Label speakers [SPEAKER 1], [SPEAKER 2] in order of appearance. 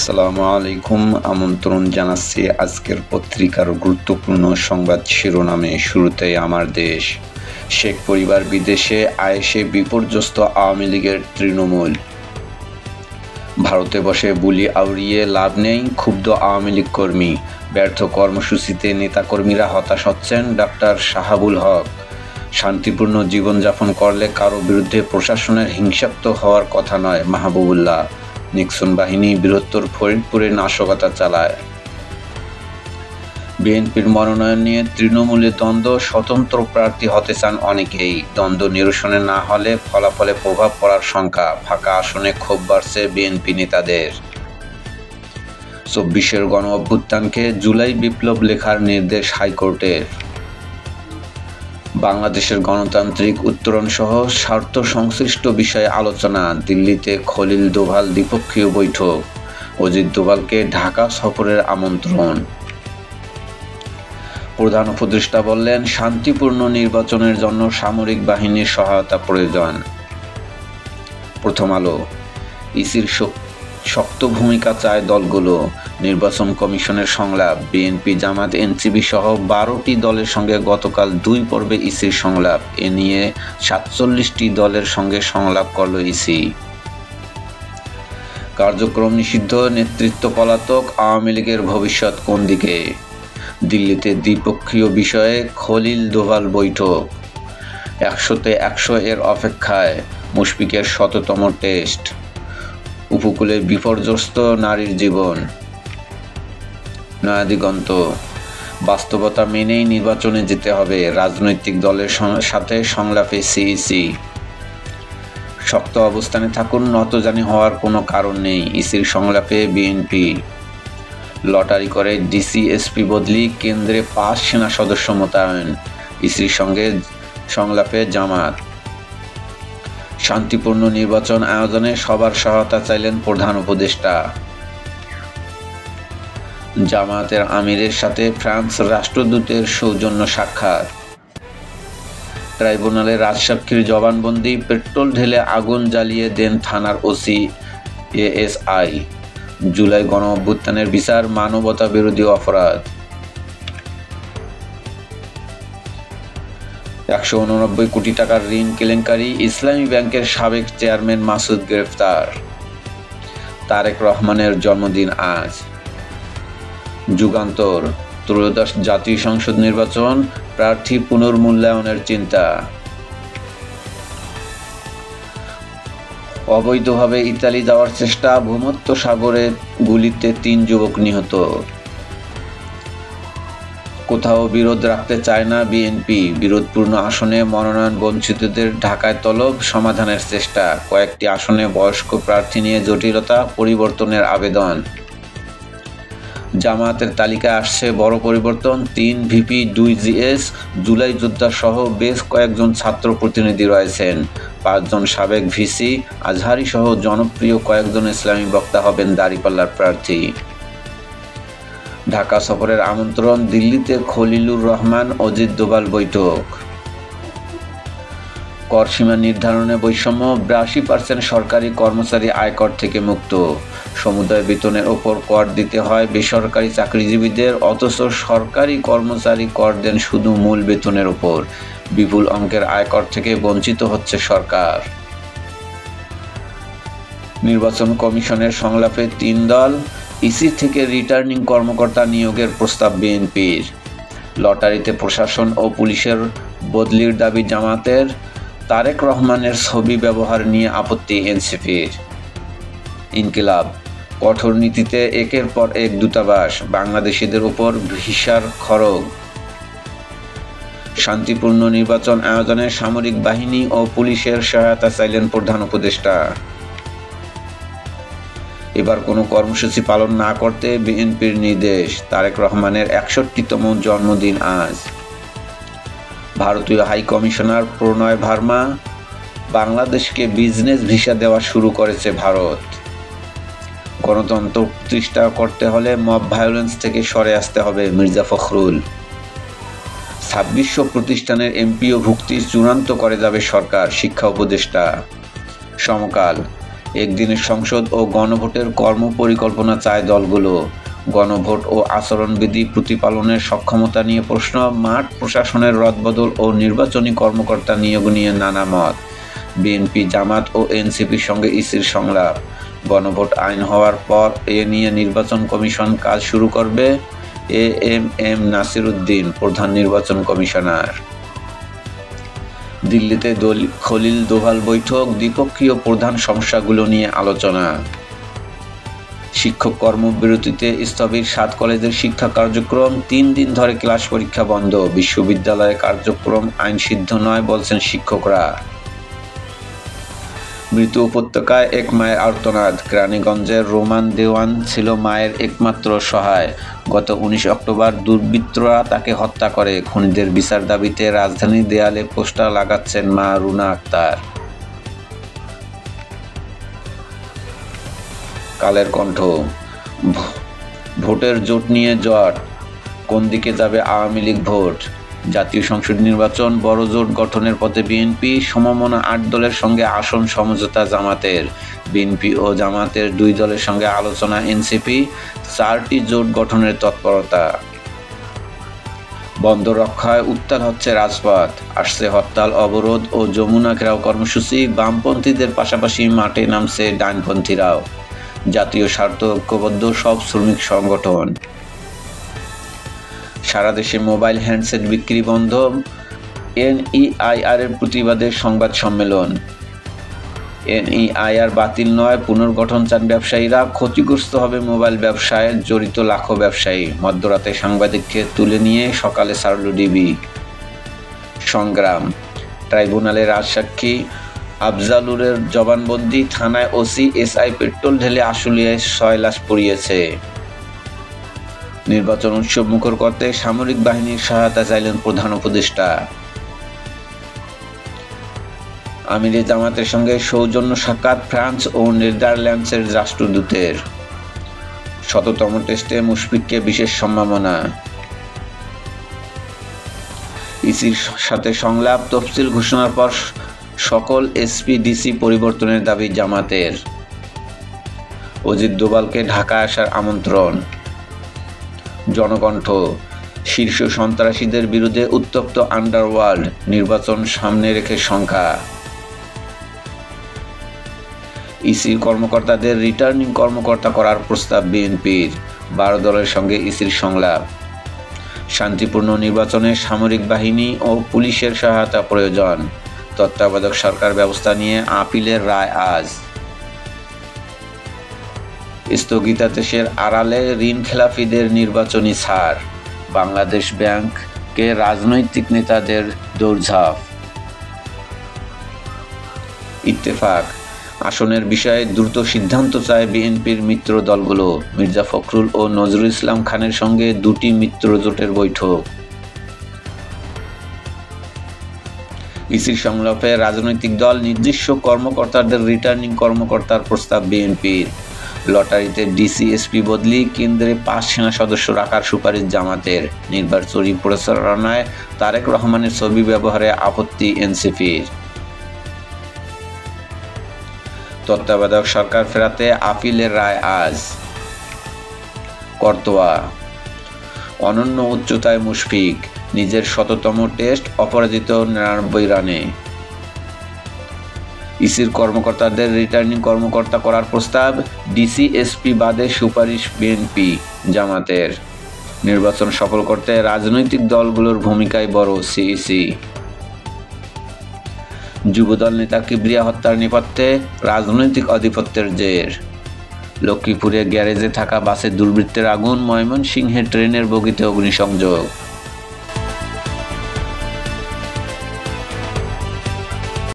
[SPEAKER 1] আসসালামু আলাইকুম। আমন্ত্রণ জানাচ্ছি আজকের পত্রিকার গুরুত্বপূর্ণ সংবাদ শিরোনামে। শুরুতেই আমার দেশ। শেখ পরিবার বিদেশে আয়েশে বিপর্যস্ত আওয়ামী লীগের তৃণমূল। ভারতে বসে বুলি আউড়িয়ে লাভ নেই, ক্ষুব্ধ আওয়ামী লীগ কর্মী। ব্যর্থ কর্মসূচিতে নেতাকর্মীরা হতাশ হচ্ছেন। ডাক্তার শাহাবুল হক। শান্তিপূর্ণ জীবনযাপন করলে কারো বিরুদ্ধে প্রশাসনের হিংসাত্মক হওয়ার কথা নয়, মাহবুবুল্লাহ। নিক্সন বাহিনী বৃহত্তর ফরিদপুরে নাশকতা চালায়। বিএনপির মনোনয়ন নিয়ে তৃণমূলে দ্বন্দ্ব, স্বতন্ত্র প্রার্থী হতে চান অনেকেই। দ্বন্দ্ব নিরসনে না হলে ফলাফলে প্রভাব পড়ার শঙ্কা। ফাঁকা আসনে ক্ষোভ বাড়ছে বিএনপি নেতাদের। ২৪-এর গণ অভ্যুত্থানকে জুলাই বিপ্লব লেখার নির্দেশ হাইকোর্টের। বাংলাদেশের গণতান্ত্রিক উত্তরণ সহ স্বার্থ সংশ্লিষ্ট বিষয়ে আলোচনা। দিল্লিতে খলিল দোভাল দ্বিপক্ষীয় বৈঠক। অজিত দোভালকে ঢাকা সফরের আমন্ত্রণ। প্রধান উপদেষ্টা বললেন, শান্তিপূর্ণ নির্বাচনের জন্য সামরিক বাহিনীর সহায়তা প্রয়োজন। প্রথম আলো। ইসির শক্ত ভূমিকা চায় দলগুলো। নির্বাচন কমিশনের সংলাপ। বিএনপি, জামাত, এনসিপি সহ ১২টি দলের সঙ্গে গতকাল ২ পর্বে ইসির সংলাপ। এ নিয়ে ৪৭টি দলের সঙ্গে সংলাপ করল ইসি। কার্যক্রম নিষিদ্ধ, নেতৃত্ব পলাতক, আওয়ামী লীগের ভবিষ্যৎ কোন দিকে? দিল্লিতে দ্বিপক্ষীয় বিষয়ে খলিল দোভাল বৈঠক। ১০০তে ১০০ এর অপেক্ষায়। মুশফিকের ১০০তম টেস্ট। উপকূলে বিপর্যস্ত নারীর জীবন। নয়া দিগন্ত। বাস্তবতা মেনেই নির্বাচনে যেতে হবে, রাজনৈতিক দলের সাথে সংলাপে সিইসি। শক্ত অবস্থানে থাকুন, নতজানি হওয়ার কোনো কারণ নেই, ইসির সংলাপে বিএনপি। লটারি করে ডিসি এসপি বদলি, কেন্দ্রে ৫ সেনা সদস্য মোতায়েন, ইসির সঙ্গে সংলাপে জামাত। শান্তিপূর্ণ নির্বাচন আয়োজনে সবার সহায়তা চাইলেন প্রধান উপদেষ্টা। জামায়াতের আমিরের সাথে ফ্রান্স রাষ্ট্রদূতের সৌজন্য সাক্ষাৎ। ট্রাইব্যুনালে রাজসাক্ষীর জবানবন্দি। পেট্রোল ঢেলে আগুন জ্বালিয়ে দেন থানার ওসি এএসআই। জুলাই গণ অভ্যুত্থানের বিচার মানবতা বিরোধী অপরাধ। ১৮৯ কোটি টাকার ঋণ কেলেঙ্কারি, ইসলামী ব্যাংকের সাবেক চেয়ারম্যান মাসুদ গ্রেফতার। তারেক রহমানের জন্মদিন আজ। যুগান্তর। ত্রয়োদশ জাতীয় সংসদ নির্বাচন, প্রার্থী পুনর্মূল্যায়নের চিন্তা। অবৈধভাবে ইতালি যাওয়ার চেষ্টা, ভূমধ্যসাগরে গুলিতে ৩ যুবক নিহত। কোথাও বিরোধ রাখতে চায় না বিএনপি, বিরোধপূর্ণ আসনে মনোনয়ন বঞ্চিতদের ঢাকায় তলব, সমাধানের চেষ্টা। কয়েকটি আসনে বয়স্ক প্রার্থী নিয়ে জটিলতা, পরিবর্তনের আবেদন। জামায়াতের তালিকায় আসছে বড় পরিবর্তন, ৩ ভিপি ২ জিএস। জুলাই যোদ্ধা সহ বেশ কয়েকজন ছাত্র প্রতিনিধি রয়েছেন। ৫ জন সাবেক ভিসি, আজহারি সহ জনপ্রিয় কয়েকজন ইসলামী বক্তা হবেন দাঁড়িপাল্লার প্রার্থী। ঢাকা সফরের আমন্ত্রণ, দিল্লিতে খলিলুর রহমান, অজিত দোভাল বৈঠক। কর সীমা নির্ধারণে বৈষম্য, ৮২% সরকারি কর্মচারী আয়কর থেকে মুক্ত। সমুদায় বেতনের ওপর কর দিতে হয় বেসরকারি চাকরিজীবীদের, অথচ সরকারি কর্মচারী কর দেন শুধু মূল বেতনের ওপর। বিপুল অঙ্কের আয়কর থেকে বঞ্চিত হচ্ছে সরকার। নির্বাচন কমিশনের সংলাপে ৩ দল। ইসি থেকে রিটার্নিং কর্মকর্তা নিয়োগের প্রস্তাব বিএনপির। লটারিতে প্রশাসন ও পুলিশের বদলির দাবি জামাতের। তারেক রহমানের ছবি ব্যবহার নিয়ে আপত্তি এনসিপির। ইনকিলাব। কঠোর নীতিতে একের পর এক দূতাবাস, বাংলাদেশিদের উপর ভিসার খড়গ। শান্তিপূর্ণ নির্বাচন আয়োজনে সামরিক বাহিনী ও পুলিশের সহায়তা চাইলেন প্রধান উপদেষ্টা। এবার কোনো কর্মসূচি পালন না করতে বিএনপির নির্দেশ। তারেক রহমানের ৬১তম জন্মদিন আজ। ভারতীয় হাই কমিশনার প্রণয় ভার্মা। বাংলাদেশকে বিজনেস ভিসা দেওয়া শুরু করেছে ভারত। গণতন্ত্র প্রতিষ্ঠা করতে হলে মব ভায়োলেন্স থেকে সরে আসতে হবে, মির্জা ফখরুল। ২৬০০ প্রতিষ্ঠানের এমপিও ভুক্তি চূড়ান্ত করে যাবে সরকার, শিক্ষা উপদেষ্টা। সমকাল। একদিনের সংসদ ও গণভোটের কর্মপরিকল্পনা চায় দলগুলো। গণভোট ও আচরণবিধি প্রতিপালনের সক্ষমতা নিয়ে প্রশ্ন, মাঠ প্রশাসনের রদবদল ও নির্বাচনী কর্মকর্তা নিয়োগ নিয়ে নানা মত। বিএনপি, জামাত ও এনসিপির সঙ্গে ইসির সংলাপ। গণভোট আইন হওয়ার পর এ নিয়ে নির্বাচন কমিশন কাজ শুরু করবে। এএমএম নাসির উদ্দিন, প্রধান নির্বাচন কমিশনার। দিল্লিতে খলিল দোভাল বৈঠক, দ্বিপক্ষীয় প্রধান সমস্যাগুলো নিয়ে আলোচনা। শিক্ষক কর্মবিরতিতে স্থবির 7 কলেজের শিক্ষা কার্যক্রম, 3 দিন ধরে ক্লাস পরীক্ষা বন্ধ। বিশ্ববিদ্যালয়ের কার্যক্রম আইনসিদ্ধ নয় বলছেন শিক্ষকরা। মৃত উপত্যকায় এক মায়ের আর্তনাদ। কেরানীগঞ্জের রোমান দেওয়ান ছিল মায়ের একমাত্র সহায়। গত 19 অক্টোবর দুর্বৃত্তরা তাকে হত্যা করে। খুনিদের বিচার দাবিতে রাজধানীর দেয়ালে পোস্টার লাগাচ্ছেন মা রুনা আক্তার। কালের কণ্ঠ, ভোটের জোট নিয়ে জট, কোন দিকে যাবে আওয়ামী লীগ ভোট? জাতীয় সংসদ নির্বাচন, বড় জোট গঠনের পথে বিএনপি, সমমনা 8 দলের সঙ্গে আসন সমঝোতা জামাতের। বিএনপি ও জামাতের 2 দলের সঙ্গে আলোচনা এনসিপি, 4টি জোট গঠনের তৎপরতা। বন্ধ রক্ষায় উত্তাল হচ্ছে রাজপথ, আসছে হরতাল, অবরোধ ও যমুনা ঘেরাও কর্মসূচি। বামপন্থীদের পাশাপাশি মাঠে নামছে ডানপন্থীরাও। জাতীয় স্বার্থ ঐক্যবদ্ধ সব শ্রমিক সংগঠন। সারা দেশে মোবাইল হ্যান্ডসেট বিক্রি বন্ধ। এনইআইআর-এর প্রতিবাদে সংবাদ সম্মেলন। এনইআইআর বাতিল নয়, পুনর্গঠন চান ব্যবসায়ীরা। ক্ষতিগ্রস্ত হবে মোবাইল ব্যবসায় জড়িত লাখো ব্যবসায়ী। মধ্যরাতে সাংবাদিককে তুলে নিয়ে সকালে ছাড়ল ডিবি। সংগ্রাম, ট্রাইব্যুনালে রাজসাক্ষী আফজালুরের জবানবন্দি। থানায় ওসি এসআই পেট্রোল ঢেলে আশুলিয়ায় 6 লাশ পুড়িয়েছে। নির্বাচন উৎসব মুখর করতে সামরিক বাহিনীর সহায়তা চাইলেন প্রধান উপদেষ্টা। আমিরে জামাতের সঙ্গে সৌজন্য সাক্ষাৎ ফ্রান্স ও নেদারল্যান্ডসের রাষ্ট্রদূতের। 100তম টেস্টে মুশফিককে বিশেষ সম্ভাবনা। ইসির সাথে সংলাপ, তফসিল ঘোষণার পর সকল এসপি ডিসি পরিবর্তনের দাবি জামাতের। অজিত দোভালকে ঢাকায় আসার আমন্ত্রণ। জনকণ্ঠ, শীর্ষ সন্ত্রাসীদের বিরুদ্ধে উত্তপ্ত আন্ডারওয়ার্ল্ড, নির্বাচন সামনে রেখে সংখ্যা। ইসির কর্মকর্তাদের রিটার্নিং কর্মকর্তা করার প্রস্তাব বিএনপির। 12 দলের সঙ্গে ইসির সংলাপ। শান্তিপূর্ণ নির্বাচনে সামরিক বাহিনী ও পুলিশের সহায়তা প্রয়োজন। তত্ত্বাবধায়ক সরকার ব্যবস্থা নিয়ে আপিলের রায় আজ। স্থগিতাদেশের আড়ালে ঋণ খেলাপিদের নির্বাচনী ছাড়। বাংলাদেশ ব্যাংকে রাজনৈতিক নেতাদের দৌড়ঝাঁপ। ইত্তেফাক, আসনের বিষয়ে দ্রুত সিদ্ধান্ত চায় বিএনপির মিত্র দলগুলো। মির্জা ফখরুল ও নজরুল ইসলাম খানের সঙ্গে 2টি মিত্র জোটের বৈঠক। ইসির সংলাপে রাজনৈতিক দল, নির্দিষ্ট কর্মকর্তাদের রিটার্নিং কর্মকর্তার প্রস্তাব বিএনপির। লটারিতে ডিসি এসপি বদলি, কেন্দ্রে 5 সেনা সদস্য রাখার সুপারিশ জামাতের। নির্বাচনী প্রচারণায় তারেক রহমানের ছবি ব্যবহারে আপত্তি এনসিপির। তত্ত্বাবধায়ক সরকার ফেরাতে আপিলের রায় আজ। করতোয়া, অনন্য উচ্চতায় মুশফিক, নিজের 100তম টেস্ট, অপরাজিত 99 রানে। ইসির কর্মকর্তাদের রিটার্নিং কর্মকর্তা করার প্রস্তাব। ডিসি এসপি বাদে সুপারিশ বিএনপি জামাতের। নির্বাচন সফল করতে রাজনৈতিক দলগুলোর ভূমিকায় বড় সিইসি। যুবদল নেতা কিবরিয়া হত্যার নেপথ্যে রাজনৈতিক আধিপত্যের জের। লক্ষ্মীপুরে গ্যারেজে থাকা বাসে দুর্বৃত্তের আগুন, ময়মনসিংহে ট্রেনের বগিতে অগ্নিসংযোগ।